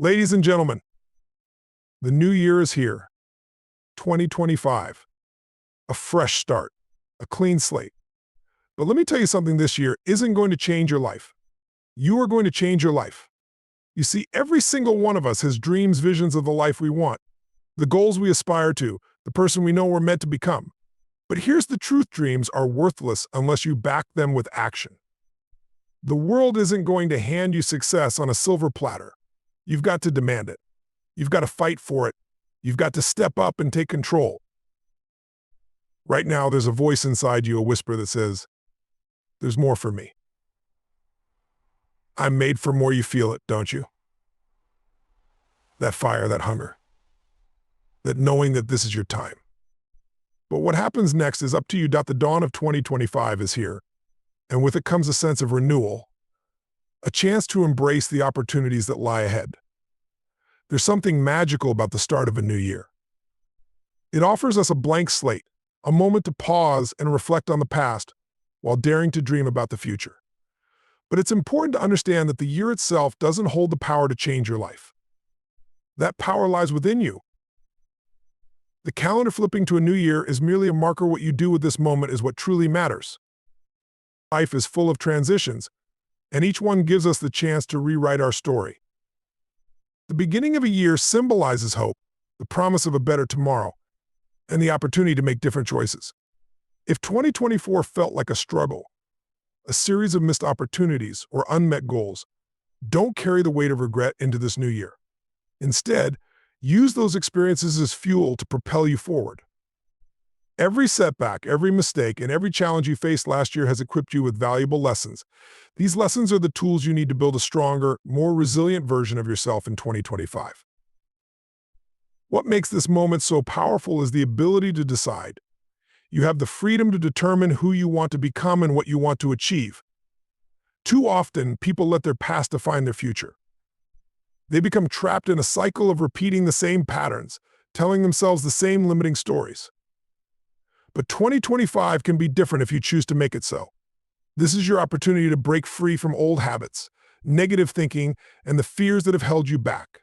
Ladies and gentlemen, the new year is here, 2025. A fresh start, a clean slate. But let me tell you something, this year isn't going to change your life. You are going to change your life. You see, every single one of us has dreams, visions of the life we want, the goals we aspire to, the person we know we're meant to become. But here's the truth, dreams are worthless unless you back them with action. The world isn't going to hand you success on a silver platter. You've got to demand it. You've got to fight for it. You've got to step up and take control. Right now, there's a voice inside you, a whisper that says, "There's more for me." I'm made for more. You feel it, don't you? That fire, that hunger, that knowing that this is your time. But what happens next is up to you. The dawn of 2025 is here, and with it comes a sense of renewal, a chance to embrace the opportunities that lie ahead. There's something magical about the start of a new year. It offers us a blank slate, a moment to pause and reflect on the past while daring to dream about the future. But it's important to understand that the year itself doesn't hold the power to change your life. That power lies within you. The calendar flipping to a new year is merely a marker. What you do with this moment is what truly matters. Life is full of transitions, and each one gives us the chance to rewrite our story. The beginning of a year symbolizes hope, the promise of a better tomorrow, and the opportunity to make different choices. If 2024 felt like a struggle, a series of missed opportunities, or unmet goals, don't carry the weight of regret into this new year. Instead, use those experiences as fuel to propel you forward. Every setback, every mistake, and every challenge you faced last year has equipped you with valuable lessons. These lessons are the tools you need to build a stronger, more resilient version of yourself in 2025. What makes this moment so powerful is the ability to decide. You have the freedom to determine who you want to become and what you want to achieve. Too often, people let their past define their future. They become trapped in a cycle of repeating the same patterns, telling themselves the same limiting stories. But 2025 can be different if you choose to make it so. This is your opportunity to break free from old habits, negative thinking, and the fears that have held you back.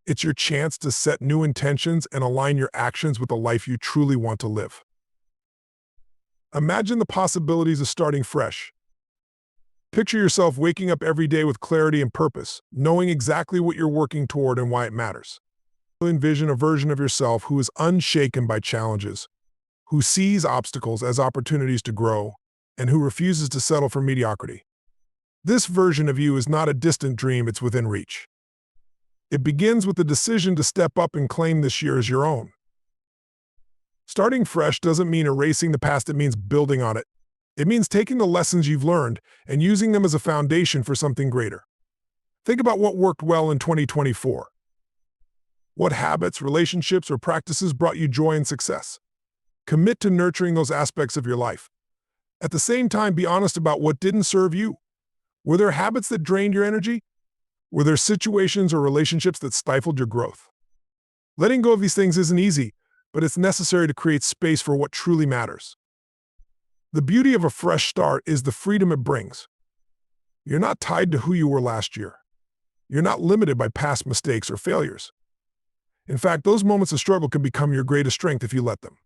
It's your chance to set new intentions and align your actions with the life you truly want to live. Imagine the possibilities of starting fresh. Picture yourself waking up every day with clarity and purpose, knowing exactly what you're working toward and why it matters. Envision a version of yourself who is unshaken by challenges, who sees obstacles as opportunities to grow, and who refuses to settle for mediocrity. This version of you is not a distant dream, it's within reach. It begins with the decision to step up and claim this year as your own. Starting fresh doesn't mean erasing the past, it means building on it. It means taking the lessons you've learned and using them as a foundation for something greater. Think about what worked well in 2024. What habits, relationships, or practices brought you joy and success? Commit to nurturing those aspects of your life. At the same time, be honest about what didn't serve you. Were there habits that drained your energy? Were there situations or relationships that stifled your growth? Letting go of these things isn't easy, but it's necessary to create space for what truly matters. The beauty of a fresh start is the freedom it brings. You're not tied to who you were last year. You're not limited by past mistakes or failures. In fact, those moments of struggle can become your greatest strength if you let them.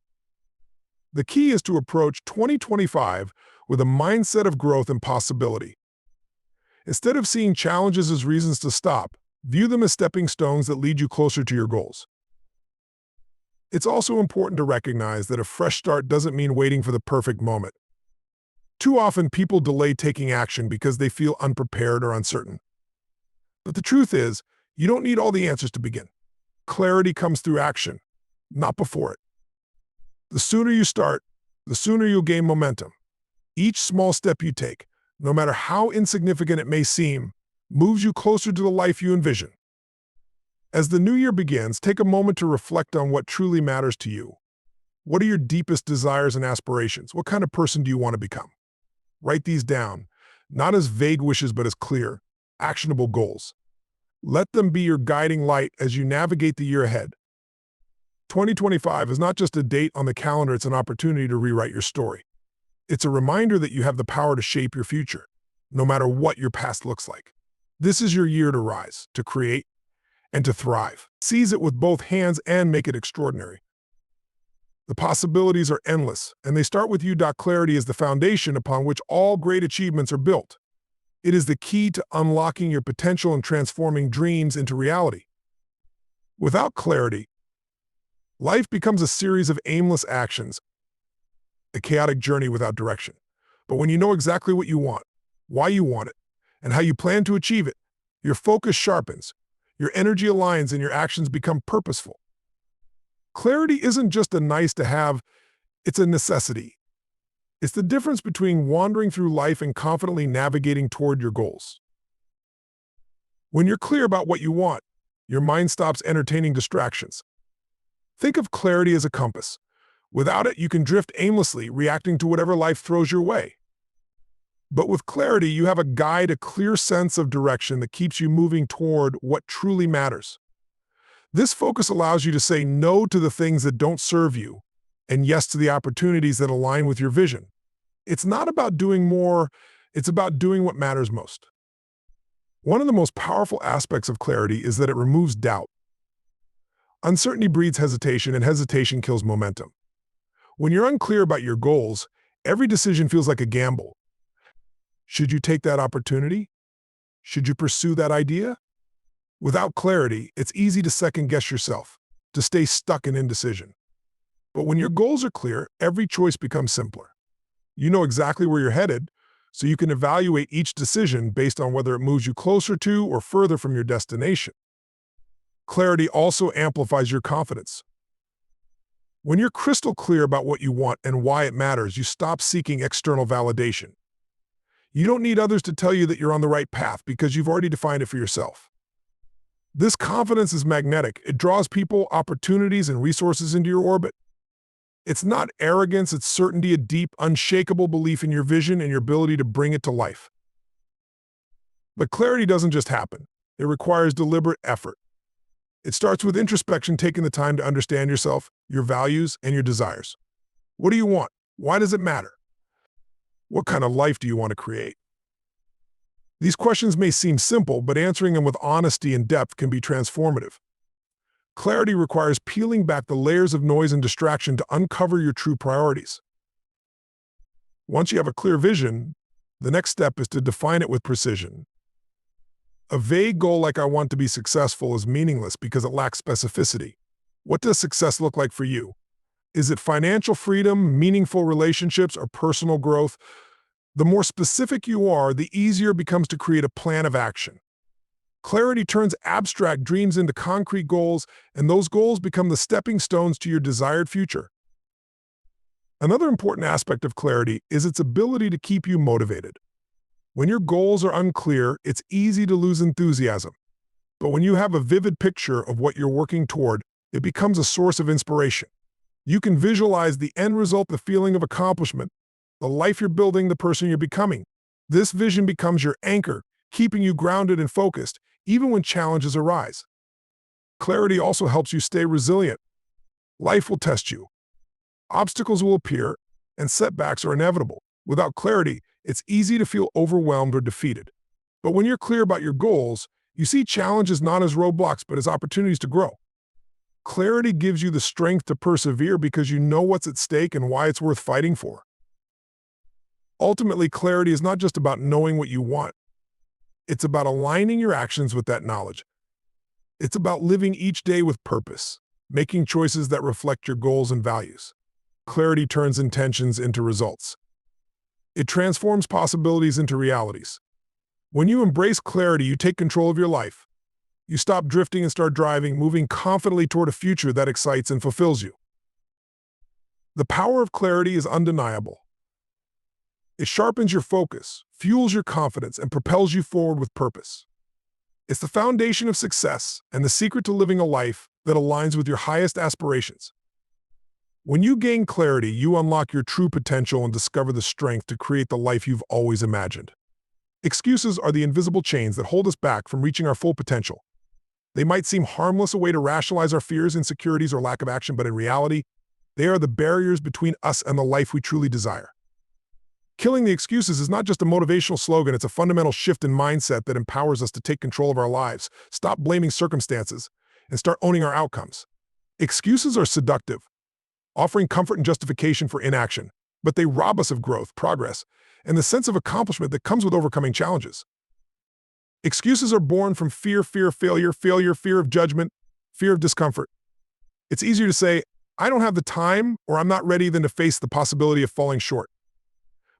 The key is to approach 2025 with a mindset of growth and possibility. Instead of seeing challenges as reasons to stop, view them as stepping stones that lead you closer to your goals. It's also important to recognize that a fresh start doesn't mean waiting for the perfect moment. Too often, people delay taking action because they feel unprepared or uncertain. But the truth is, you don't need all the answers to begin. Clarity comes through action, not before it. The sooner you start, the sooner you'll gain momentum. Each small step you take, no matter how insignificant it may seem, moves you closer to the life you envision. As the new year begins, take a moment to reflect on what truly matters to you. What are your deepest desires and aspirations? What kind of person do you want to become? Write these down, not as vague wishes, but as clear, actionable goals. Let them be your guiding light as you navigate the year ahead. 2025 is not just a date on the calendar, it's an opportunity to rewrite your story. It's a reminder that you have the power to shape your future, no matter what your past looks like. This is your year to rise, to create, and to thrive. Seize it with both hands and make it extraordinary. The possibilities are endless, and they start with you. Clarity is the foundation upon which all great achievements are built. It is the key to unlocking your potential and transforming dreams into reality. Without clarity, life becomes a series of aimless actions, a chaotic journey without direction. But when you know exactly what you want, why you want it, and how you plan to achieve it, your focus sharpens, your energy aligns, and your actions become purposeful. Clarity isn't just a nice to have, it's a necessity. It's the difference between wandering through life and confidently navigating toward your goals. When you're clear about what you want, your mind stops entertaining distractions. Think of clarity as a compass. Without it, you can drift aimlessly, reacting to whatever life throws your way. But with clarity, you have a guide, a clear sense of direction that keeps you moving toward what truly matters. This focus allows you to say no to the things that don't serve you and yes to the opportunities that align with your vision. It's not about doing more, it's about doing what matters most. One of the most powerful aspects of clarity is that it removes doubt. Uncertainty breeds hesitation, and hesitation kills momentum. When you're unclear about your goals, every decision feels like a gamble. Should you take that opportunity? Should you pursue that idea? Without clarity, it's easy to second-guess yourself, to stay stuck in indecision. But when your goals are clear, every choice becomes simpler. You know exactly where you're headed, so you can evaluate each decision based on whether it moves you closer to or further from your destination. Clarity also amplifies your confidence. When you're crystal clear about what you want and why it matters, you stop seeking external validation. You don't need others to tell you that you're on the right path because you've already defined it for yourself. This confidence is magnetic. It draws people, opportunities, and resources into your orbit. It's not arrogance, it's certainty, a deep, unshakable belief in your vision and your ability to bring it to life. But clarity doesn't just happen. It requires deliberate effort. It starts with introspection, taking the time to understand yourself, your values, and your desires. What do you want? Why does it matter? What kind of life do you want to create? These questions may seem simple, but answering them with honesty and depth can be transformative. Clarity requires peeling back the layers of noise and distraction to uncover your true priorities. Once you have a clear vision, the next step is to define it with precision. A vague goal like "I want to be successful" is meaningless because it lacks specificity. What does success look like for you? Is it financial freedom, meaningful relationships, or personal growth? The more specific you are, the easier it becomes to create a plan of action. Clarity turns abstract dreams into concrete goals, and those goals become the stepping stones to your desired future. Another important aspect of clarity is its ability to keep you motivated. When your goals are unclear, it's easy to lose enthusiasm. But when you have a vivid picture of what you're working toward, it becomes a source of inspiration. You can visualize the end result, the feeling of accomplishment, the life you're building, the person you're becoming. This vision becomes your anchor, keeping you grounded and focused, even when challenges arise. Clarity also helps you stay resilient. Life will test you. Obstacles will appear, and setbacks are inevitable. Without clarity, it's easy to feel overwhelmed or defeated. But when you're clear about your goals, you see challenges not as roadblocks but as opportunities to grow. Clarity gives you the strength to persevere because you know what's at stake and why it's worth fighting for. Ultimately, clarity is not just about knowing what you want. It's about aligning your actions with that knowledge. It's about living each day with purpose, making choices that reflect your goals and values. Clarity turns intentions into results. It transforms possibilities into realities. When you embrace clarity, you take control of your life. You stop drifting and start driving, moving confidently toward a future that excites and fulfills you. The power of clarity is undeniable. It sharpens your focus, fuels your confidence, and propels you forward with purpose. It's the foundation of success and the secret to living a life that aligns with your highest aspirations. When you gain clarity, you unlock your true potential and discover the strength to create the life you've always imagined. Excuses are the invisible chains that hold us back from reaching our full potential. They might seem harmless, a way to rationalize our fears, insecurities, or lack of action, but in reality, they are the barriers between us and the life we truly desire. Killing the excuses is not just a motivational slogan, it's a fundamental shift in mindset that empowers us to take control of our lives, stop blaming circumstances, and start owning our outcomes. Excuses are seductive, offering comfort and justification for inaction, but they rob us of growth, progress, and the sense of accomplishment that comes with overcoming challenges. Excuses are born from fear of failure, fear of judgment, fear of discomfort. It's easier to say, I don't have the time or I'm not ready than to face the possibility of falling short.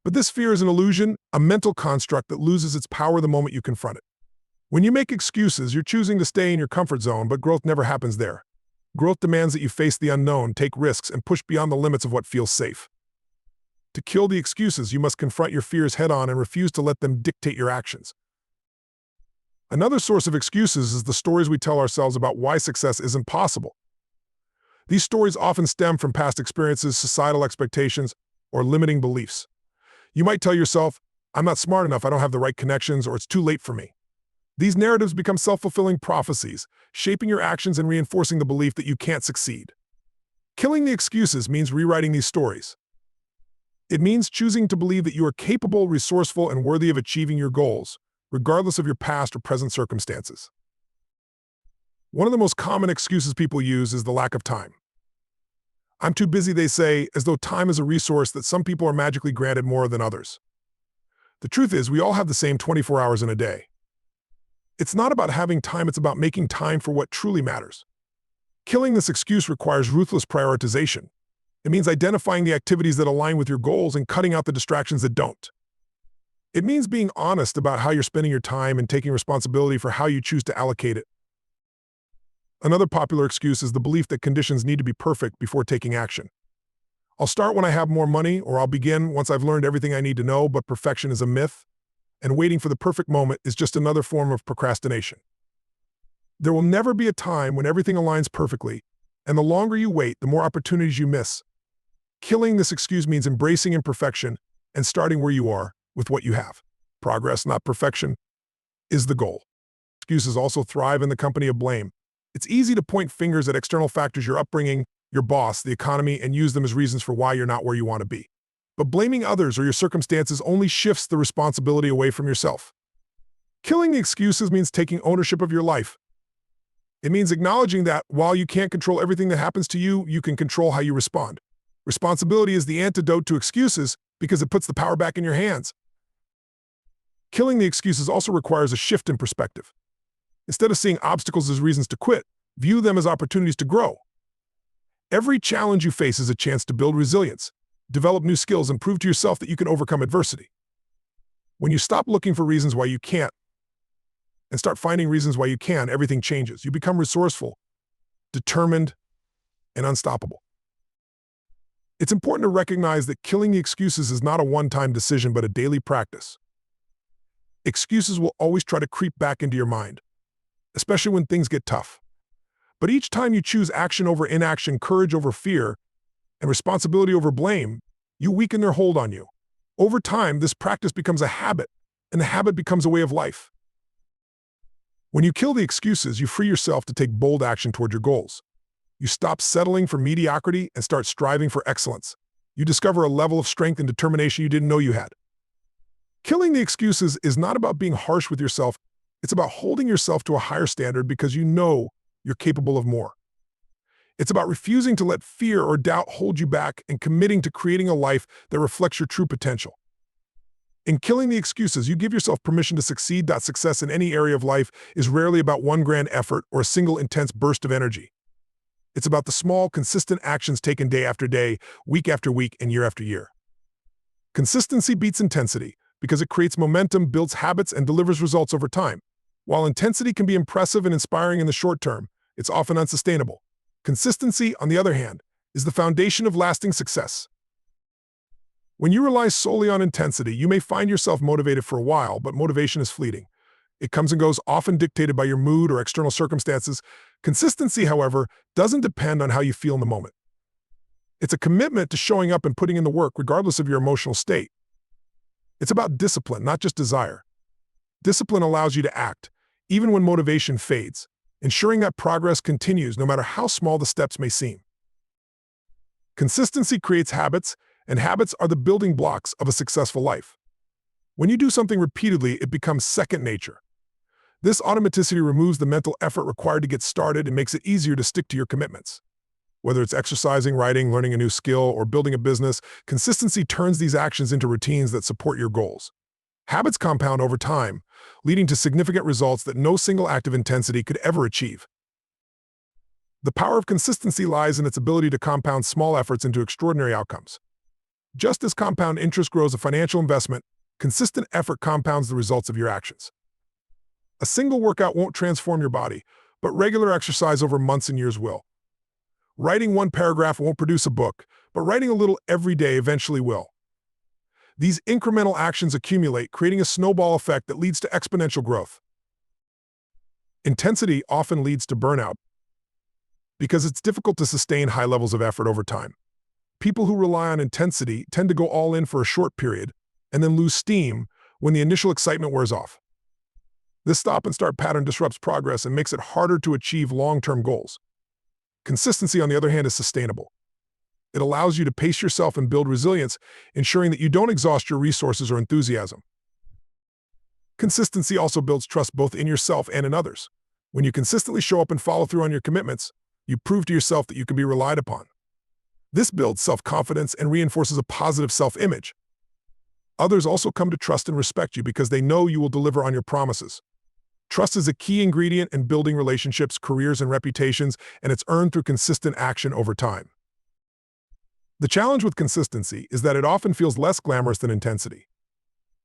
But this fear is an illusion, a mental construct that loses its power the moment you confront it. When you make excuses, you're choosing to stay in your comfort zone, but growth never happens there. Growth demands that you face the unknown, take risks, and push beyond the limits of what feels safe. To kill the excuses, you must confront your fears head-on and refuse to let them dictate your actions. Another source of excuses is the stories we tell ourselves about why success isn't possible. These stories often stem from past experiences, societal expectations, or limiting beliefs. You might tell yourself, I'm not smart enough, I don't have the right connections, or it's too late for me. These narratives become self-fulfilling prophecies, shaping your actions and reinforcing the belief that you can't succeed. Killing the excuses means rewriting these stories. It means choosing to believe that you are capable, resourceful, and worthy of achieving your goals, regardless of your past or present circumstances. One of the most common excuses people use is the lack of time. I'm too busy, they say, as though time is a resource that some people are magically granted more than others. The truth is, we all have the same 24 hours in a day. It's not about having time, it's about making time for what truly matters. Killing this excuse requires ruthless prioritization. It means identifying the activities that align with your goals and cutting out the distractions that don't. It means being honest about how you're spending your time and taking responsibility for how you choose to allocate it. Another popular excuse is the belief that conditions need to be perfect before taking action. I'll start when I have more money, or I'll begin once I've learned everything I need to know, but perfection is a myth, and waiting for the perfect moment is just another form of procrastination. There will never be a time when everything aligns perfectly, and the longer you wait, the more opportunities you miss. Killing this excuse means embracing imperfection and starting where you are with what you have. Progress, not perfection, is the goal. Excuses also thrive in the company of blame. It's easy to point fingers at external factors, your upbringing, your boss, the economy, and use them as reasons for why you're not where you want to be. But blaming others or your circumstances only shifts the responsibility away from yourself. Killing the excuses means taking ownership of your life. It means acknowledging that while you can't control everything that happens to you, you can control how you respond. Responsibility is the antidote to excuses because it puts the power back in your hands. Killing the excuses also requires a shift in perspective. Instead of seeing obstacles as reasons to quit, view them as opportunities to grow. Every challenge you face is a chance to build resilience, develop new skills, and prove to yourself that you can overcome adversity. When you stop looking for reasons why you can't and start finding reasons why you can, everything changes. You become resourceful, determined, and unstoppable. It's important to recognize that killing the excuses is not a one-time decision, but a daily practice. Excuses will always try to creep back into your mind, especially when things get tough. But each time you choose action over inaction, courage over fear, and responsibility over blame, you weaken their hold on you. Over time, this practice becomes a habit, and the habit becomes a way of life. When you kill the excuses, you free yourself to take bold action toward your goals. You stop settling for mediocrity and start striving for excellence. You discover a level of strength and determination you didn't know you had. Killing the excuses is not about being harsh with yourself. It's about holding yourself to a higher standard because you know you're capable of more. It's about refusing to let fear or doubt hold you back and committing to creating a life that reflects your true potential. In killing the excuses, you give yourself permission to succeed. Success in any area of life is rarely about one grand effort or a single intense burst of energy. It's about the small, consistent actions taken day after day, week after week, and year after year. Consistency beats intensity because it creates momentum, builds habits, and delivers results over time. While intensity can be impressive and inspiring in the short term, it's often unsustainable. Consistency, on the other hand, is the foundation of lasting success. When you rely solely on intensity, you may find yourself motivated for a while, but motivation is fleeting. It comes and goes, often dictated by your mood or external circumstances. Consistency, however, doesn't depend on how you feel in the moment. It's a commitment to showing up and putting in the work regardless of your emotional state. It's about discipline, not just desire. Discipline allows you to act, even when motivation fades, ensuring that progress continues no matter how small the steps may seem. Consistency creates habits, And habits are the building blocks of a successful life. When you do something repeatedly, it becomes second nature. This automaticity removes the mental effort required to get started and makes it easier to stick to your commitments. Whether it's exercising, writing, learning a new skill, or building a business, consistency turns these actions into routines that support your goals. Habits compound over time, leading to significant results that no single act of intensity could ever achieve. The power of consistency lies in its ability to compound small efforts into extraordinary outcomes. Just as compound interest grows a financial investment, consistent effort compounds the results of your actions. A single workout won't transform your body, but regular exercise over months and years will. Writing one paragraph won't produce a book, but writing a little every day eventually will. These incremental actions accumulate, creating a snowball effect that leads to exponential growth. Intensity often leads to burnout because it's difficult to sustain high levels of effort over time. People who rely on intensity tend to go all in for a short period and then lose steam when the initial excitement wears off. This stop-and-start pattern disrupts progress and makes it harder to achieve long-term goals. Consistency, on the other hand, is sustainable. It allows you to pace yourself and build resilience, ensuring that you don't exhaust your resources or enthusiasm. Consistency also builds trust both in yourself and in others. When you consistently show up and follow through on your commitments, you prove to yourself that you can be relied upon. This builds self-confidence and reinforces a positive self-image. Others also come to trust and respect you because they know you will deliver on your promises. Trust is a key ingredient in building relationships, careers, and reputations, and it's earned through consistent action over time. The challenge with consistency is that it often feels less glamorous than intensity.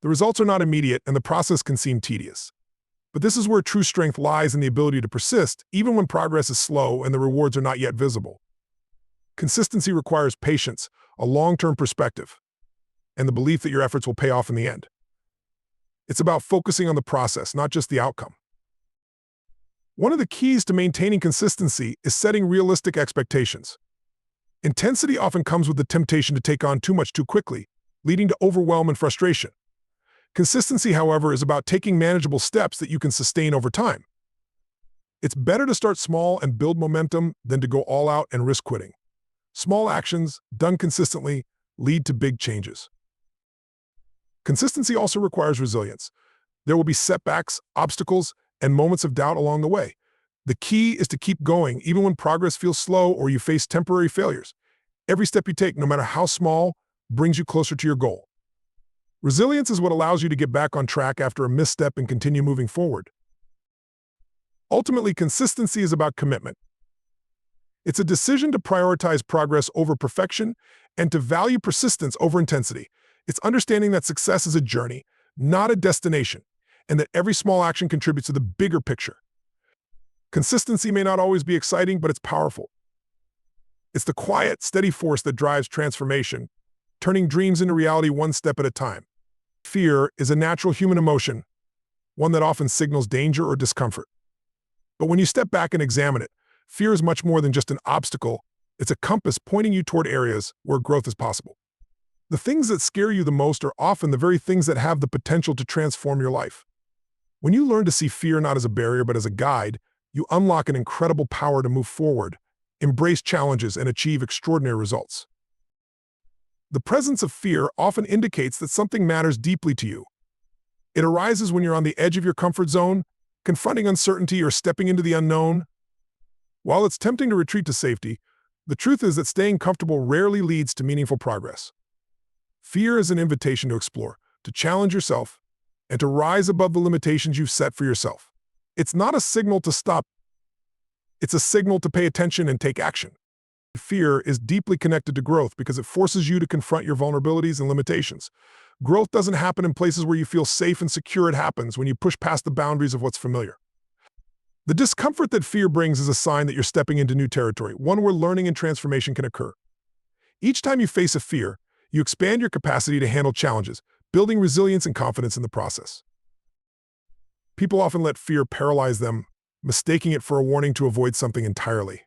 The results are not immediate, and the process can seem tedious. But this is where true strength lies in the ability to persist, even when progress is slow and the rewards are not yet visible. Consistency requires patience, a long-term perspective, and the belief that your efforts will pay off in the end. It's about focusing on the process, not just the outcome. One of the keys to maintaining consistency is setting realistic expectations. Intensity often comes with the temptation to take on too much too quickly, leading to overwhelm and frustration. Consistency, however, is about taking manageable steps that you can sustain over time. It's better to start small and build momentum than to go all out and risk quitting. Small actions, done consistently, lead to big changes. Consistency also requires resilience. There will be setbacks, obstacles, and moments of doubt along the way. The key is to keep going even when progress feels slow or you face temporary failures. Every step you take, no matter how small, brings you closer to your goal. Resilience is what allows you to get back on track after a misstep and continue moving forward. Ultimately, consistency is about commitment. It's a decision to prioritize progress over perfection and to value persistence over intensity. It's understanding that success is a journey, not a destination, and that every small action contributes to the bigger picture. Consistency may not always be exciting, but it's powerful. It's the quiet, steady force that drives transformation, turning dreams into reality one step at a time. Fear is a natural human emotion, one that often signals danger or discomfort. But when you step back and examine it, fear is much more than just an obstacle. It's a compass pointing you toward areas where growth is possible. The things that scare you the most are often the very things that have the potential to transform your life. When you learn to see fear not as a barrier but as a guide, you unlock an incredible power to move forward, embrace challenges, and achieve extraordinary results. The presence of fear often indicates that something matters deeply to you. It arises when you're on the edge of your comfort zone, confronting uncertainty or stepping into the unknown. While it's tempting to retreat to safety, the truth is that staying comfortable rarely leads to meaningful progress. Fear is an invitation to explore, to challenge yourself, and to rise above the limitations you've set for yourself. It's not a signal to stop. It's a signal to pay attention and take action. Fear is deeply connected to growth because it forces you to confront your vulnerabilities and limitations. Growth doesn't happen in places where you feel safe and secure. It happens when you push past the boundaries of what's familiar. The discomfort that fear brings is a sign that you're stepping into new territory, one where learning and transformation can occur. Each time you face a fear, you expand your capacity to handle challenges, building resilience and confidence in the process. People often let fear paralyze them, mistaking it for a warning to avoid something entirely.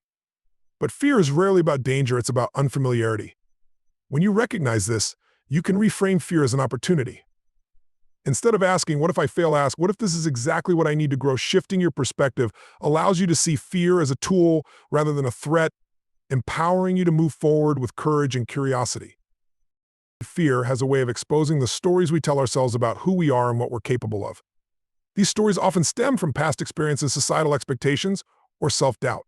But fear is rarely about danger, it's about unfamiliarity. When you recognize this, you can reframe fear as an opportunity. Instead of asking, "What if I fail?" ask, "What if this is exactly what I need to grow?" Shifting your perspective allows you to see fear as a tool rather than a threat, empowering you to move forward with courage and curiosity. Fear has a way of exposing the stories we tell ourselves about who we are and what we're capable of. These stories often stem from past experiences, societal expectations, or self-doubt.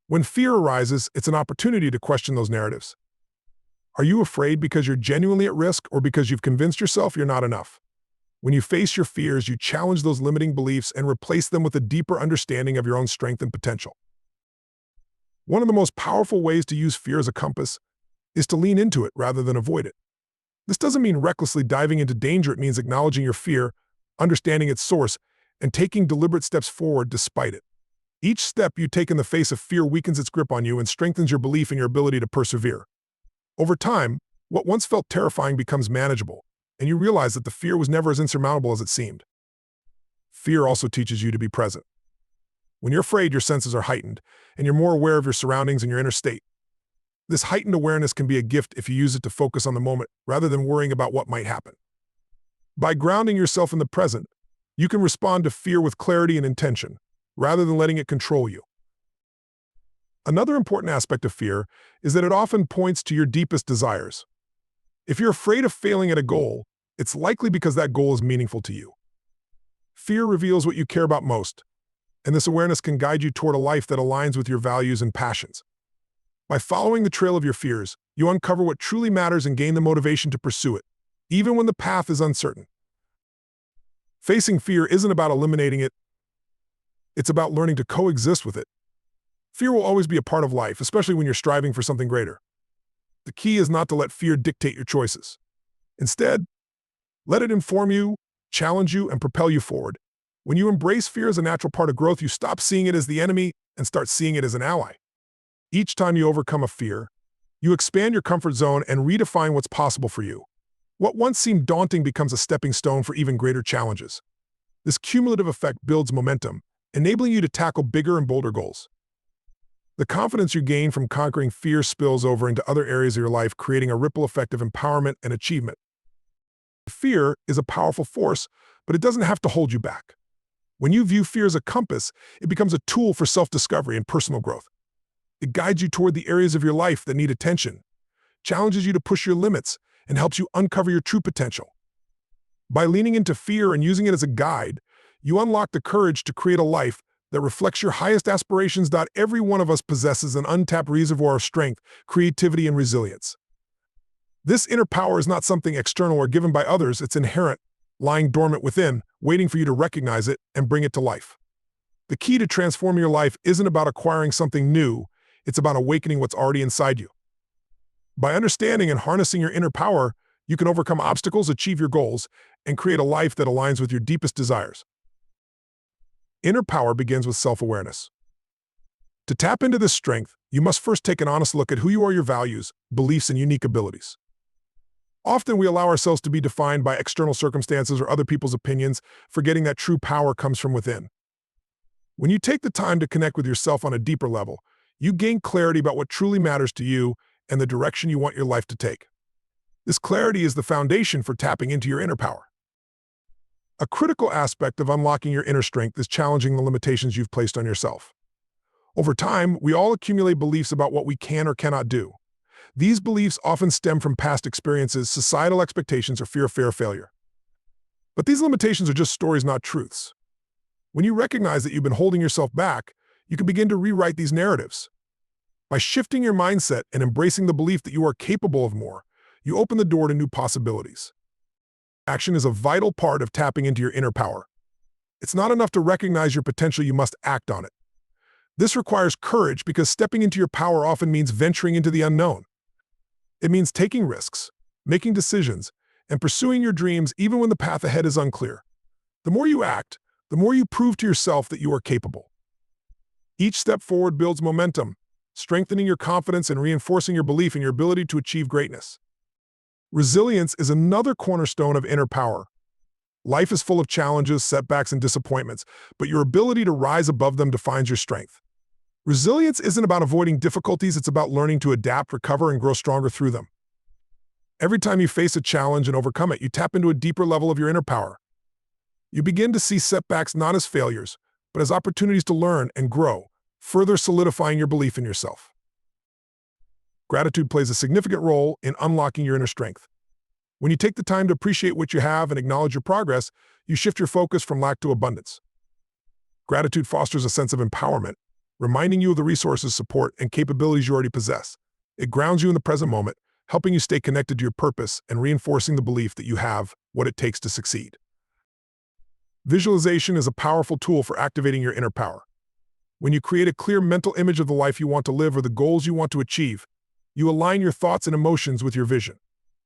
When fear arises, it's an opportunity to question those narratives. Are you afraid because you're genuinely at risk or because you've convinced yourself you're not enough? When you face your fears, you challenge those limiting beliefs and replace them with a deeper understanding of your own strength and potential. One of the most powerful ways to use fear as a compass is to lean into it rather than avoid it. This doesn't mean recklessly diving into danger. It means acknowledging your fear, understanding its source, and taking deliberate steps forward despite it. Each step you take in the face of fear weakens its grip on you and strengthens your belief in your ability to persevere. Over time, what once felt terrifying becomes manageable, and you realize that the fear was never as insurmountable as it seemed. Fear also teaches you to be present. When you're afraid, your senses are heightened, and you're more aware of your surroundings and your inner state. This heightened awareness can be a gift if you use it to focus on the moment rather than worrying about what might happen. By grounding yourself in the present, you can respond to fear with clarity and intention, rather than letting it control you. Another important aspect of fear is that it often points to your deepest desires. If you're afraid of failing at a goal, it's likely because that goal is meaningful to you. Fear reveals what you care about most, and this awareness can guide you toward a life that aligns with your values and passions. By following the trail of your fears, you uncover what truly matters and gain the motivation to pursue it, even when the path is uncertain. Facing fear isn't about eliminating it, it's about learning to coexist with it. Fear will always be a part of life, especially when you're striving for something greater. The key is not to let fear dictate your choices. Instead, let it inform you, challenge you, and propel you forward. When you embrace fear as a natural part of growth, you stop seeing it as the enemy and start seeing it as an ally. Each time you overcome a fear, you expand your comfort zone and redefine what's possible for you. What once seemed daunting becomes a stepping stone for even greater challenges. This cumulative effect builds momentum, enabling you to tackle bigger and bolder goals. The confidence you gain from conquering fear spills over into other areas of your life, creating a ripple effect of empowerment and achievement. Fear is a powerful force, but it doesn't have to hold you back. When you view fear as a compass, it becomes a tool for self-discovery and personal growth. It guides you toward the areas of your life that need attention, challenges you to push your limits, and helps you uncover your true potential. By leaning into fear and using it as a guide, you unlock the courage to create a life that reflects your highest aspirations. Every one of us possesses an untapped reservoir of strength, creativity, and resilience. This inner power is not something external or given by others. It's inherent, lying dormant within, waiting for you to recognize it and bring it to life. The key to transforming your life isn't about acquiring something new, it's about awakening what's already inside you. By understanding and harnessing your inner power, you can overcome obstacles, achieve your goals, and create a life that aligns with your deepest desires. Inner power begins with self-awareness. To tap into this strength, you must first take an honest look at who you are, your values, beliefs, and unique abilities. Often we allow ourselves to be defined by external circumstances or other people's opinions, forgetting that true power comes from within. When you take the time to connect with yourself on a deeper level, you gain clarity about what truly matters to you and the direction you want your life to take. This clarity is the foundation for tapping into your inner power. A critical aspect of unlocking your inner strength is challenging the limitations you've placed on yourself. Over time, we all accumulate beliefs about what we can or cannot do. These beliefs often stem from past experiences, societal expectations, or fear of failure. But these limitations are just stories, not truths. When you recognize that you've been holding yourself back, you can begin to rewrite these narratives. By shifting your mindset and embracing the belief that you are capable of more, you open the door to new possibilities. Action is a vital part of tapping into your inner power. It's not enough to recognize your potential, you must act on it. This requires courage because stepping into your power often means venturing into the unknown. It means taking risks, making decisions, and pursuing your dreams even when the path ahead is unclear. The more you act, the more you prove to yourself that you are capable. Each step forward builds momentum, strengthening your confidence and reinforcing your belief in your ability to achieve greatness. Resilience is another cornerstone of inner power. Life is full of challenges, setbacks, and disappointments, but your ability to rise above them defines your strength. Resilience isn't about avoiding difficulties, it's about learning to adapt, recover, and grow stronger through them. Every time you face a challenge and overcome it, you tap into a deeper level of your inner power. You begin to see setbacks not as failures, but as opportunities to learn and grow, further solidifying your belief in yourself. Gratitude plays a significant role in unlocking your inner strength. When you take the time to appreciate what you have and acknowledge your progress, you shift your focus from lack to abundance. Gratitude fosters a sense of empowerment, reminding you of the resources, support, and capabilities you already possess. It grounds you in the present moment, helping you stay connected to your purpose and reinforcing the belief that you have what it takes to succeed. Visualization is a powerful tool for activating your inner power. When you create a clear mental image of the life you want to live or the goals you want to achieve, you align your thoughts and emotions with your vision.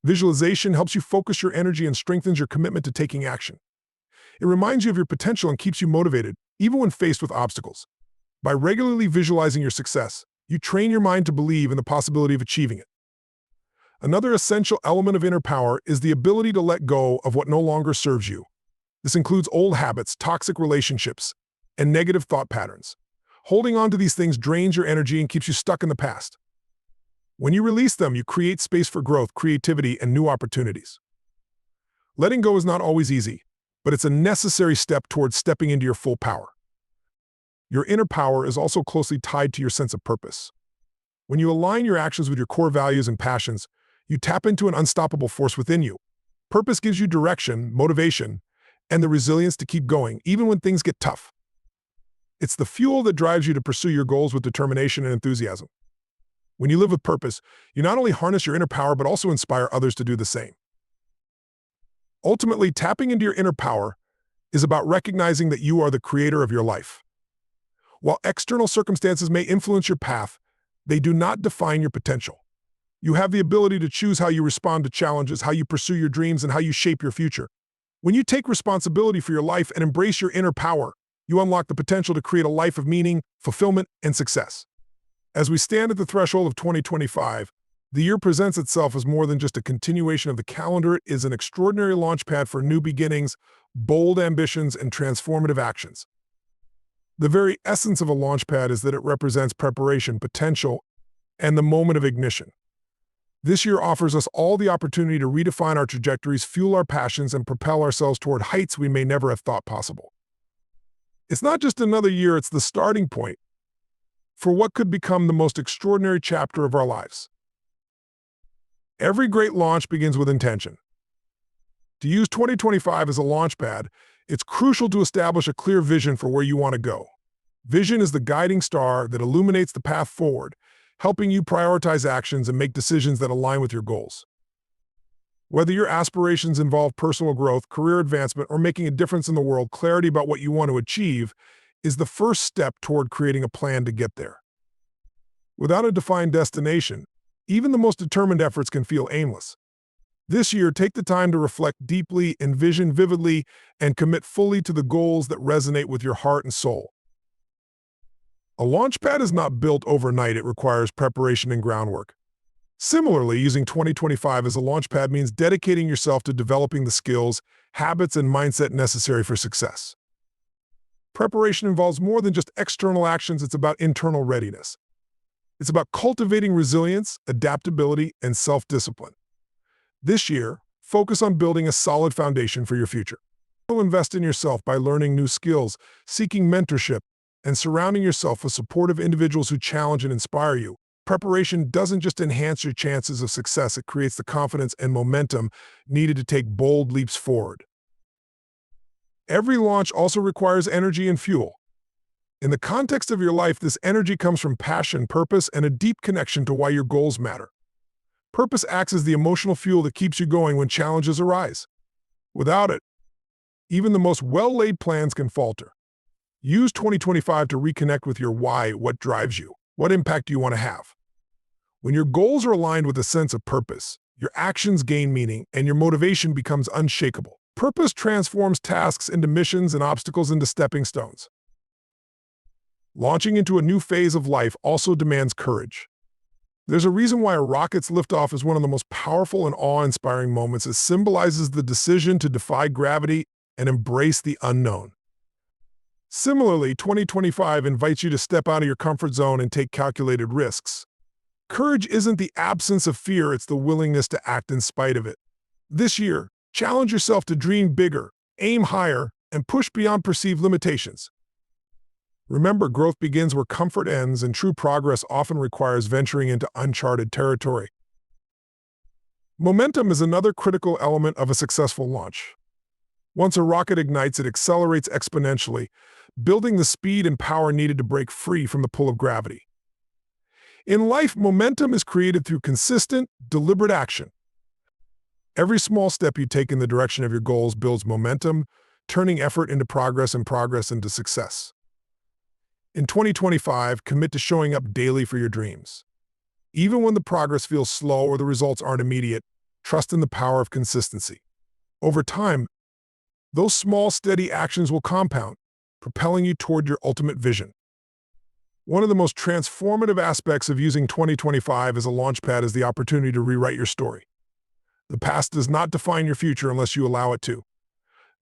Visualization helps you focus your energy and strengthens your commitment to taking action. It reminds you of your potential and keeps you motivated, even when faced with obstacles. By regularly visualizing your success, you train your mind to believe in the possibility of achieving it. Another essential element of inner power is the ability to let go of what no longer serves you. This includes old habits, toxic relationships, and negative thought patterns. Holding on to these things drains your energy and keeps you stuck in the past. When you release them, you create space for growth, creativity, and new opportunities. Letting go is not always easy, but it's a necessary step towards stepping into your full power. Your inner power is also closely tied to your sense of purpose. When you align your actions with your core values and passions, you tap into an unstoppable force within you. Purpose gives you direction, motivation, and the resilience to keep going, even when things get tough. It's the fuel that drives you to pursue your goals with determination and enthusiasm. When you live with purpose, you not only harness your inner power, but also inspire others to do the same. Ultimately, tapping into your inner power is about recognizing that you are the creator of your life. While external circumstances may influence your path, they do not define your potential. You have the ability to choose how you respond to challenges, how you pursue your dreams, and how you shape your future. When you take responsibility for your life and embrace your inner power, you unlock the potential to create a life of meaning, fulfillment, and success. As we stand at the threshold of 2025, the year presents itself as more than just a continuation of the calendar. It is an extraordinary launchpad for new beginnings, bold ambitions, and transformative actions. The very essence of a launchpad is that it represents preparation, potential, and the moment of ignition. This year offers us all the opportunity to redefine our trajectories, fuel our passions, and propel ourselves toward heights we may never have thought possible. It's not just another year, it's the starting point for what could become the most extraordinary chapter of our lives. Every great launch begins with intention. To use 2025 as a launchpad, it's crucial to establish a clear vision for where you want to go. Vision is the guiding star that illuminates the path forward, helping you prioritize actions and make decisions that align with your goals. Whether your aspirations involve personal growth, career advancement, or making a difference in the world, clarity about what you want to achieve is the first step toward creating a plan to get there. Without a defined destination, even the most determined efforts can feel aimless. This year, take the time to reflect deeply, envision vividly, and commit fully to the goals that resonate with your heart and soul. A launchpad is not built overnight, it requires preparation and groundwork. Similarly, using 2025 as a launchpad means dedicating yourself to developing the skills, habits, and mindset necessary for success. Preparation involves more than just external actions, it's about internal readiness. It's about cultivating resilience, adaptability, and self-discipline. This year, focus on building a solid foundation for your future. You'll invest in yourself by learning new skills, seeking mentorship, and surrounding yourself with supportive individuals who challenge and inspire you. Preparation doesn't just enhance your chances of success, it creates the confidence and momentum needed to take bold leaps forward. Every launch also requires energy and fuel. In the context of your life, this energy comes from passion, purpose, and a deep connection to why your goals matter. Purpose acts as the emotional fuel that keeps you going when challenges arise. Without it, even the most well-laid plans can falter. Use 2025 to reconnect with your why, what drives you, what impact do you want to have. When your goals are aligned with a sense of purpose, your actions gain meaning and your motivation becomes unshakable. Purpose transforms tasks into missions and obstacles into stepping stones. Launching into a new phase of life also demands courage. There's a reason why a rocket's liftoff is one of the most powerful and awe-inspiring moments. It symbolizes the decision to defy gravity and embrace the unknown. Similarly, 2025 invites you to step out of your comfort zone and take calculated risks. Courage isn't the absence of fear, it's the willingness to act in spite of it. This year, challenge yourself to dream bigger, aim higher, and push beyond perceived limitations. Remember, growth begins where comfort ends, and true progress often requires venturing into uncharted territory. Momentum is another critical element of a successful launch. Once a rocket ignites, it accelerates exponentially, building the speed and power needed to break free from the pull of gravity. In life, momentum is created through consistent, deliberate action. Every small step you take in the direction of your goals builds momentum, turning effort into progress and progress into success. In 2025, commit to showing up daily for your dreams. Even when the progress feels slow or the results aren't immediate, trust in the power of consistency. Over time, those small, steady actions will compound, propelling you toward your ultimate vision. One of the most transformative aspects of using 2025 as a launchpad is the opportunity to rewrite your story. The past does not define your future unless you allow it to.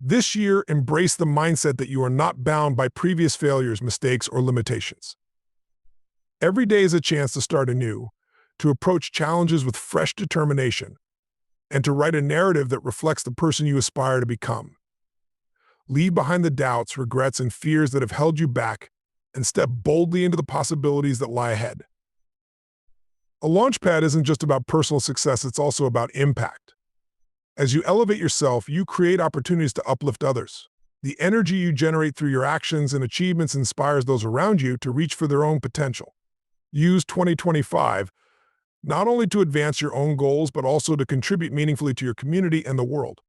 This year, embrace the mindset that you are not bound by previous failures, mistakes, or limitations. Every day is a chance to start anew, to approach challenges with fresh determination, and to write a narrative that reflects the person you aspire to become. Leave behind the doubts, regrets, and fears that have held you back, and step boldly into the possibilities that lie ahead. A launchpad isn't just about personal success, it's also about impact. As you elevate yourself, you create opportunities to uplift others. The energy you generate through your actions and achievements inspires those around you to reach for their own potential. Use 2025 not only to advance your own goals, but also to contribute meaningfully to your community and the world.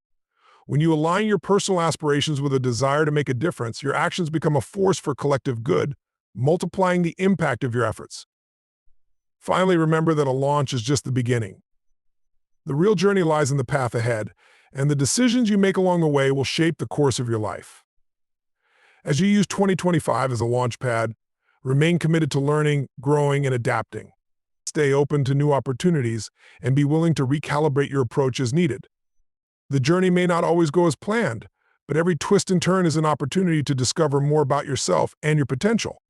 When you align your personal aspirations with a desire to make a difference, your actions become a force for collective good, multiplying the impact of your efforts. Finally, remember that a launch is just the beginning. The real journey lies in the path ahead, and the decisions you make along the way will shape the course of your life. As you use 2025 as a launchpad, remain committed to learning, growing, and adapting. Stay open to new opportunities and be willing to recalibrate your approach as needed. The journey may not always go as planned, but every twist and turn is an opportunity to discover more about yourself and your potential.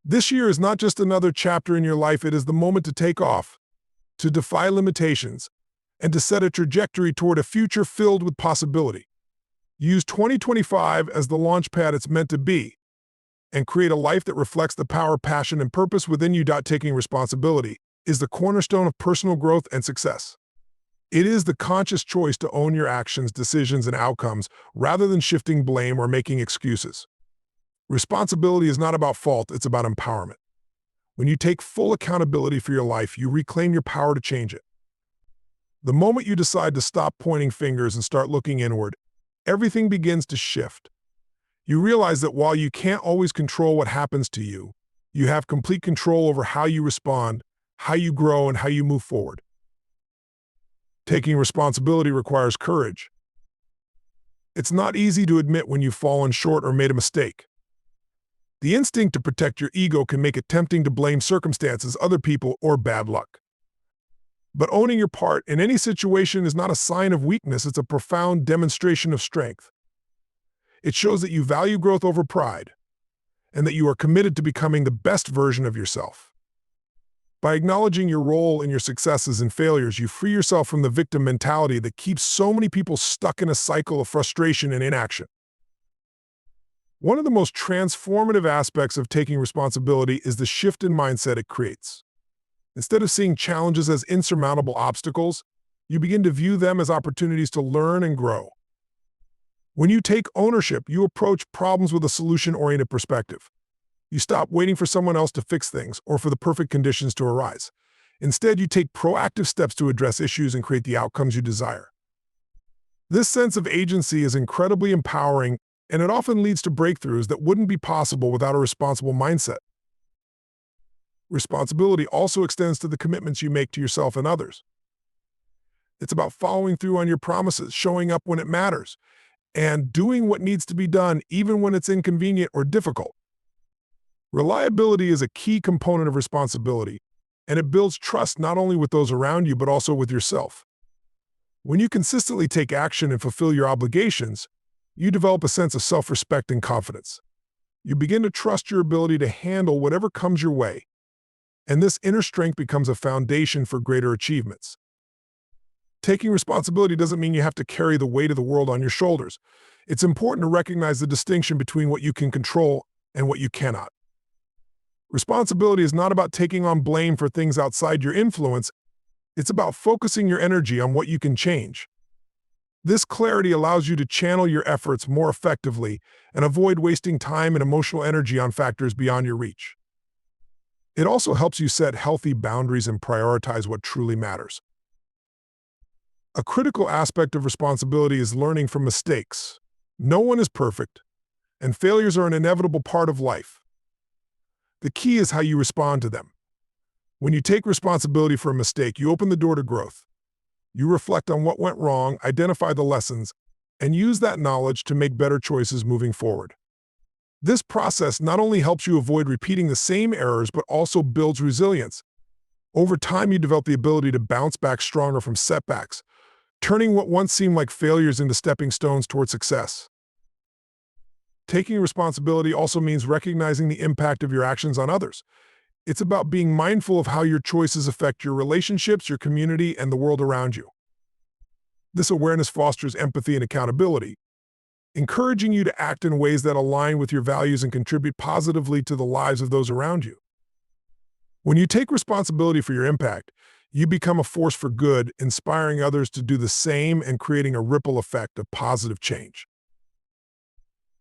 This year is not just another chapter in your life, it is the moment to take off, to defy limitations, and to set a trajectory toward a future filled with possibility. Use 2025 as the launchpad it's meant to be, and create a life that reflects the power, passion, and purpose within you. Taking responsibility is the cornerstone of personal growth and success. It is the conscious choice to own your actions, decisions, and outcomes rather than shifting blame or making excuses. Responsibility is not about fault, it's about empowerment. When you take full accountability for your life, you reclaim your power to change it. The moment you decide to stop pointing fingers and start looking inward, everything begins to shift. You realize that while you can't always control what happens to you, you have complete control over how you respond, how you grow, and how you move forward. Taking responsibility requires courage. It's not easy to admit when you've fallen short or made a mistake. The instinct to protect your ego can make it tempting to blame circumstances, other people, or bad luck. But owning your part in any situation is not a sign of weakness, it's a profound demonstration of strength. It shows that you value growth over pride, and that you are committed to becoming the best version of yourself. By acknowledging your role in your successes and failures, you free yourself from the victim mentality that keeps so many people stuck in a cycle of frustration and inaction. One of the most transformative aspects of taking responsibility is the shift in mindset it creates. Instead of seeing challenges as insurmountable obstacles, you begin to view them as opportunities to learn and grow. When you take ownership, you approach problems with a solution-oriented perspective. You stop waiting for someone else to fix things or for the perfect conditions to arise. Instead, you take proactive steps to address issues and create the outcomes you desire. This sense of agency is incredibly empowering, and it often leads to breakthroughs that wouldn't be possible without a responsible mindset. Responsibility also extends to the commitments you make to yourself and others. It's about following through on your promises, showing up when it matters, and doing what needs to be done even when it's inconvenient or difficult. Reliability is a key component of responsibility, and it builds trust not only with those around you but also with yourself. When you consistently take action and fulfill your obligations, you develop a sense of self-respect and confidence. You begin to trust your ability to handle whatever comes your way, and this inner strength becomes a foundation for greater achievements. Taking responsibility doesn't mean you have to carry the weight of the world on your shoulders. It's important to recognize the distinction between what you can control and what you cannot. Responsibility is not about taking on blame for things outside your influence. It's about focusing your energy on what you can change. This clarity allows you to channel your efforts more effectively and avoid wasting time and emotional energy on factors beyond your reach. It also helps you set healthy boundaries and prioritize what truly matters. A critical aspect of responsibility is learning from mistakes. No one is perfect, and failures are an inevitable part of life. The key is how you respond to them. When you take responsibility for a mistake, you open the door to growth. You reflect on what went wrong, identify the lessons, and use that knowledge to make better choices moving forward. This process not only helps you avoid repeating the same errors, but also builds resilience. Over time, you develop the ability to bounce back stronger from setbacks, turning what once seemed like failures into stepping stones toward success. Taking responsibility also means recognizing the impact of your actions on others. It's about being mindful of how your choices affect your relationships, your community, and the world around you. This awareness fosters empathy and accountability, encouraging you to act in ways that align with your values and contribute positively to the lives of those around you. When you take responsibility for your impact, you become a force for good, inspiring others to do the same and creating a ripple effect of positive change.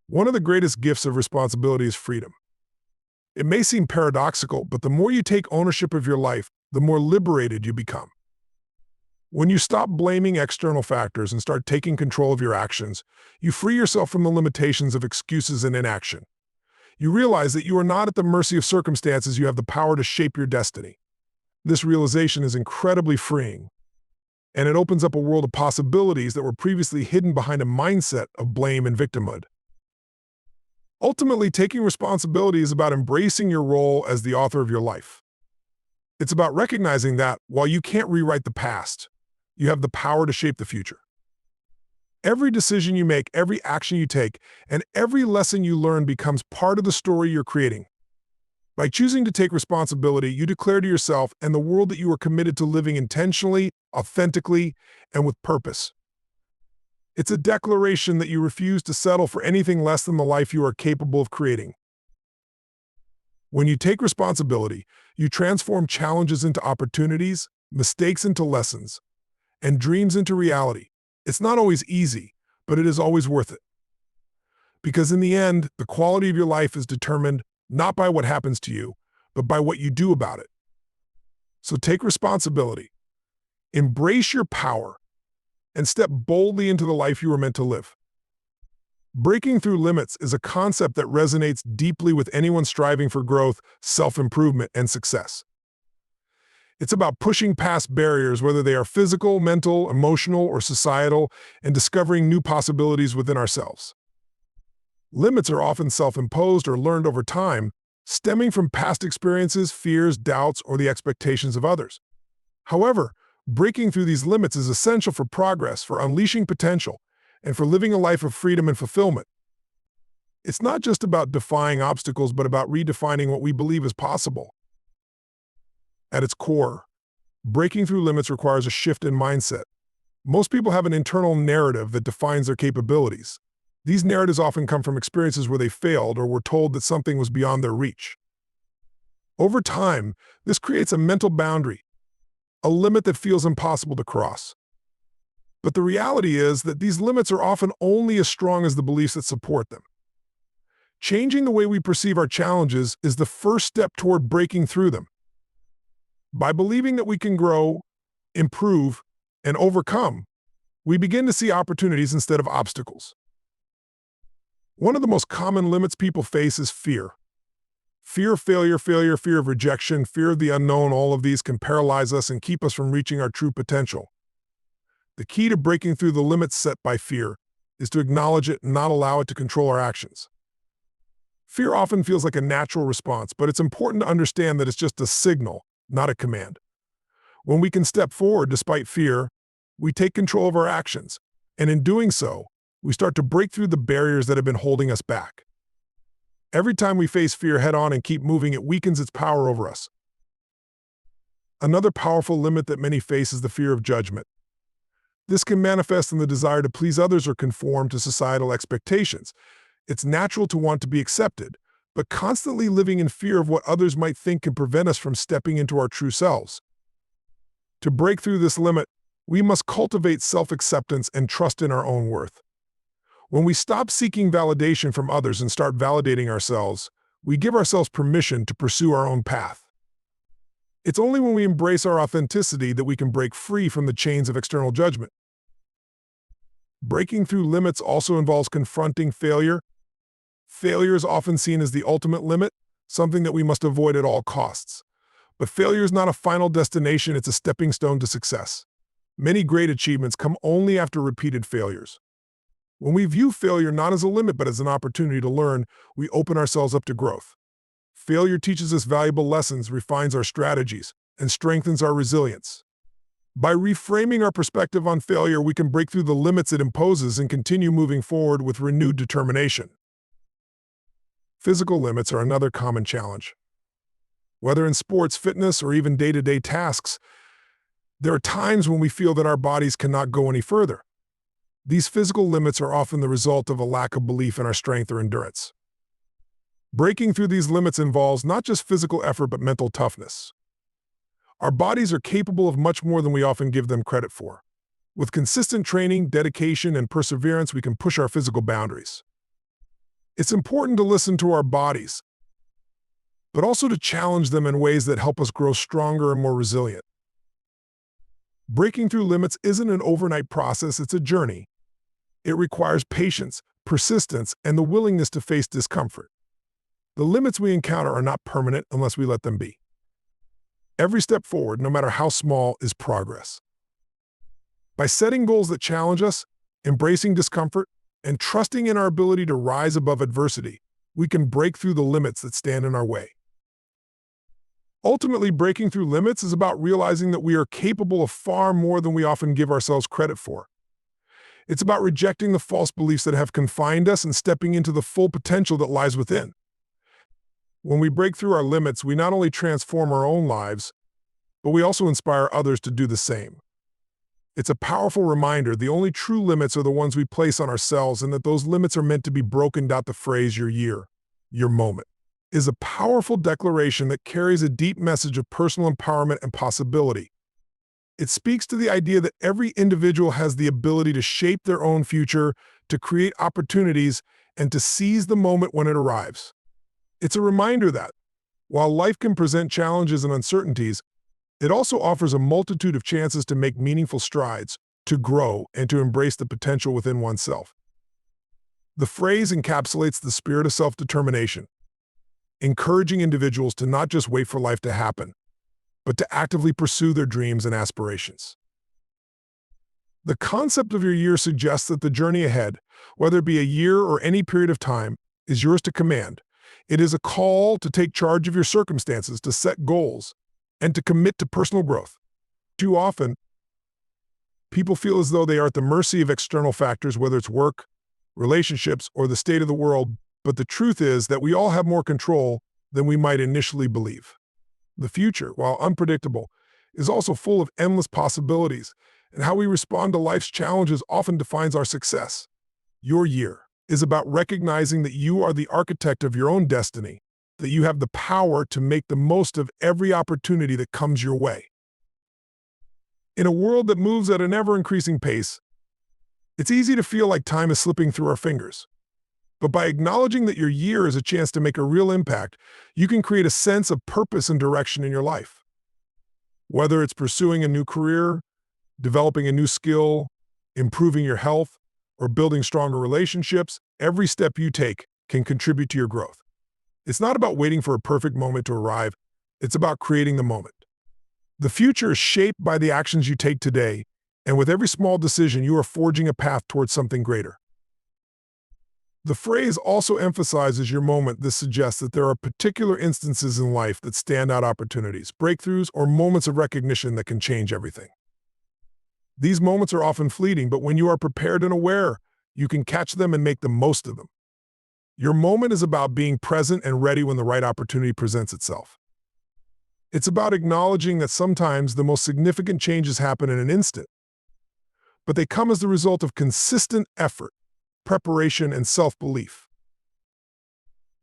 One of the greatest gifts of responsibility is freedom. It may seem paradoxical, but the more you take ownership of your life, the more liberated you become. When you stop blaming external factors and start taking control of your actions, you free yourself from the limitations of excuses and inaction. You realize that you are not at the mercy of circumstances. You have the power to shape your destiny. This realization is incredibly freeing, and it opens up a world of possibilities that were previously hidden behind a mindset of blame and victimhood. Ultimately, taking responsibility is about embracing your role as the author of your life. It's about recognizing that, while you can't rewrite the past, you have the power to shape the future. Every decision you make, every action you take, and every lesson you learn becomes part of the story you're creating. By choosing to take responsibility, you declare to yourself and the world that you are committed to living intentionally, authentically, and with purpose. It's a declaration that you refuse to settle for anything less than the life you are capable of creating. When you take responsibility, you transform challenges into opportunities, mistakes into lessons, and dreams into reality. It's not always easy, but it is always worth it. Because in the end, the quality of your life is determined not by what happens to you, but by what you do about it. So take responsibility, embrace your power, and step boldly into the life you were meant to live. Breaking through limits is a concept that resonates deeply with anyone striving for growth, self-improvement, and success. It's about pushing past barriers, whether they are physical, mental, emotional, or societal, and discovering new possibilities within ourselves. Limits are often self-imposed or learned over time, stemming from past experiences, fears, doubts, or the expectations of others. However, breaking through these limits is essential for progress, for unleashing potential, and for living a life of freedom and fulfillment. It's not just about defying obstacles, but about redefining what we believe is possible. At its core, breaking through limits requires a shift in mindset. Most people have an internal narrative that defines their capabilities. These narratives often come from experiences where they failed or were told that something was beyond their reach. Over time, this creates a mental boundary, a limit that feels impossible to cross. But the reality is that these limits are often only as strong as the beliefs that support them. Changing the way we perceive our challenges is the first step toward breaking through them. By believing that we can grow, improve, and overcome, we begin to see opportunities instead of obstacles. One of the most common limits people face is fear. Fear of failure, fear of rejection, fear of the unknown. All of these can paralyze us and keep us from reaching our true potential. The key to breaking through the limits set by fear is to acknowledge it and not allow it to control our actions. Fear often feels like a natural response, but it's important to understand that it's just a signal, not a command. When we can step forward despite fear, we take control of our actions, and in doing so, we start to break through the barriers that have been holding us back. Every time we face fear head-on and keep moving, it weakens its power over us. Another powerful limit that many face is the fear of judgment. This can manifest in the desire to please others or conform to societal expectations. It's natural to want to be accepted, but constantly living in fear of what others might think can prevent us from stepping into our true selves. To break through this limit, we must cultivate self-acceptance and trust in our own worth. When we stop seeking validation from others and start validating ourselves, we give ourselves permission to pursue our own path. It's only when we embrace our authenticity that we can break free from the chains of external judgment. Breaking through limits also involves confronting failure. Failure is often seen as the ultimate limit, something that we must avoid at all costs. But failure is not a final destination, it's a stepping stone to success. Many great achievements come only after repeated failures. When we view failure not as a limit but as an opportunity to learn, we open ourselves up to growth. Failure teaches us valuable lessons, refines our strategies, and strengthens our resilience. By reframing our perspective on failure, we can break through the limits it imposes and continue moving forward with renewed determination. Physical limits are another common challenge. Whether in sports, fitness, or even day-to-day tasks, there are times when we feel that our bodies cannot go any further. These physical limits are often the result of a lack of belief in our strength or endurance. Breaking through these limits involves not just physical effort but mental toughness. Our bodies are capable of much more than we often give them credit for. With consistent training, dedication, and perseverance, we can push our physical boundaries. It's important to listen to our bodies, but also to challenge them in ways that help us grow stronger and more resilient. Breaking through limits isn't an overnight process, it's a journey. It requires patience, persistence, and the willingness to face discomfort. The limits we encounter are not permanent unless we let them be. Every step forward, no matter how small, is progress. By setting goals that challenge us, embracing discomfort, and trusting in our ability to rise above adversity, we can break through the limits that stand in our way. Ultimately, breaking through limits is about realizing that we are capable of far more than we often give ourselves credit for. It's about rejecting the false beliefs that have confined us and stepping into the full potential that lies within. When we break through our limits, we not only transform our own lives, but we also inspire others to do the same. It's a powerful reminder the only true limits are the ones we place on ourselves, and that those limits are meant to be broken. The phrase, your year, your moment, is a powerful declaration that carries a deep message of personal empowerment and possibility. It speaks to the idea that every individual has the ability to shape their own future, to create opportunities, and to seize the moment when it arrives. It's a reminder that, while life can present challenges and uncertainties, it also offers a multitude of chances to make meaningful strides, to grow, and to embrace the potential within oneself. The phrase encapsulates the spirit of self-determination, encouraging individuals to not just wait for life to happen, but to actively pursue their dreams and aspirations. The concept of your year suggests that the journey ahead, whether it be a year or any period of time, is yours to command. It is a call to take charge of your circumstances, to set goals, and to commit to personal growth. Too often, people feel as though they are at the mercy of external factors, whether it's work, relationships, or the state of the world, but the truth is that we all have more control than we might initially believe. The future, while unpredictable, is also full of endless possibilities, and how we respond to life's challenges often defines our success. Your year is about recognizing that you are the architect of your own destiny, that you have the power to make the most of every opportunity that comes your way. In a world that moves at an ever-increasing pace, it's easy to feel like time is slipping through our fingers. But by acknowledging that your year is a chance to make a real impact, you can create a sense of purpose and direction in your life. Whether it's pursuing a new career, developing a new skill, improving your health, or building stronger relationships, every step you take can contribute to your growth. It's not about waiting for a perfect moment to arrive, it's about creating the moment. The future is shaped by the actions you take today, and with every small decision, you are forging a path towards something greater. The phrase also emphasizes your moment. This suggests that there are particular instances in life that stand out, opportunities, breakthroughs, or moments of recognition that can change everything. These moments are often fleeting, but when you are prepared and aware, you can catch them and make the most of them. Your moment is about being present and ready when the right opportunity presents itself. It's about acknowledging that sometimes the most significant changes happen in an instant, but they come as the result of consistent effort, preparation, and self-belief.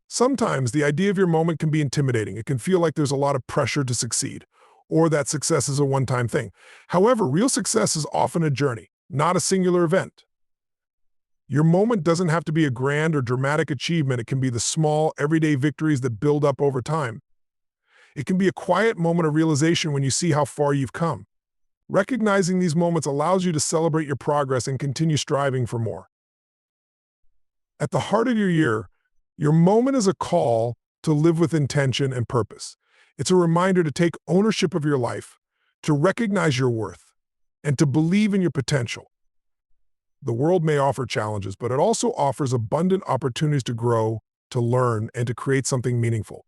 Sometimes the idea of your moment can be intimidating. It can feel like there's a lot of pressure to succeed, or that success is a one-time thing. However, real success is often a journey, not a singular event. Your moment doesn't have to be a grand or dramatic achievement. It can be the small, everyday victories that build up over time. It can be a quiet moment of realization when you see how far you've come. Recognizing these moments allows you to celebrate your progress and continue striving for more. At the heart of your moment is a call to live with intention and purpose. It's a reminder to take ownership of your life, to recognize your worth, and to believe in your potential. The world may offer challenges, but it also offers abundant opportunities to grow, to learn, and to create something meaningful.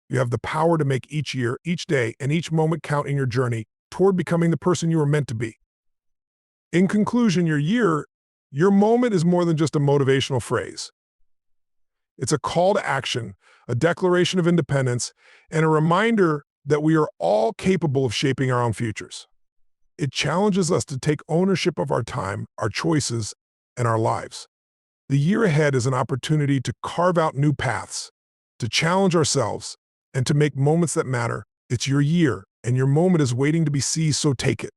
You have the power to make each year, each day, and each moment count in your journey toward becoming the person you were meant to be. In conclusion, your moment is more than just a motivational phrase. It's a call to action, a declaration of independence, and a reminder that we are all capable of shaping our own futures. It challenges us to take ownership of our time, our choices, and our lives. The year ahead is an opportunity to carve out new paths, to challenge ourselves, and to make moments that matter. It's your year, and your moment is waiting to be seized, so take it.